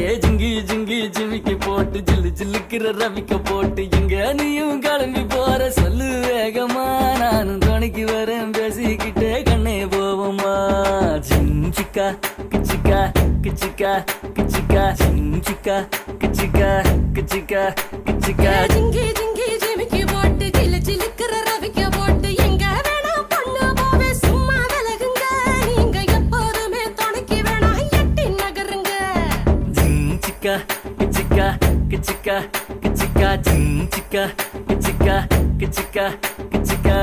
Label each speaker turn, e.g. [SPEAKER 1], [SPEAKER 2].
[SPEAKER 1] ஏ ஜிங்கி ஜிங்கி ஜிமிக்கி போட்டு ஜில்லு ஜில்லுக்கிற ரவிக்க போட்டு எங்க நீயும் கிளம்பி போற சொல்லு வேகமா நானும் துணைக்கு வரேன் பேசிக்கிட்டே கண்ணே போவோமா ஜிஞ்சிக்கா கிச்சிக்கா கிச்சிக்கா கிச்சிக்கா ஜிஞ்சிக்கா கிச்சிக்கா கிச்சிக்கா கிச்சிக்கா
[SPEAKER 2] ஜிங்கி ஜிங்கி ஜிமிக்கி போட்டு ஜில்லு ஜில்லுக்கிற ரவிக்க போட்டு எங்க வேணா பொண்ணு போவே சும்மா விலகுங்க நீங்க எப்போதுமே துணைக்கு வேணா எட்டி நகருங்க
[SPEAKER 1] ஜிஞ்சிக்கா கிச்சிக்கா கிச்சிக்கா கிச்சிக்கா ஜிஞ்சிக்கா கிச்சிக்கா கிச்சிக்கா கிச்சிக்கா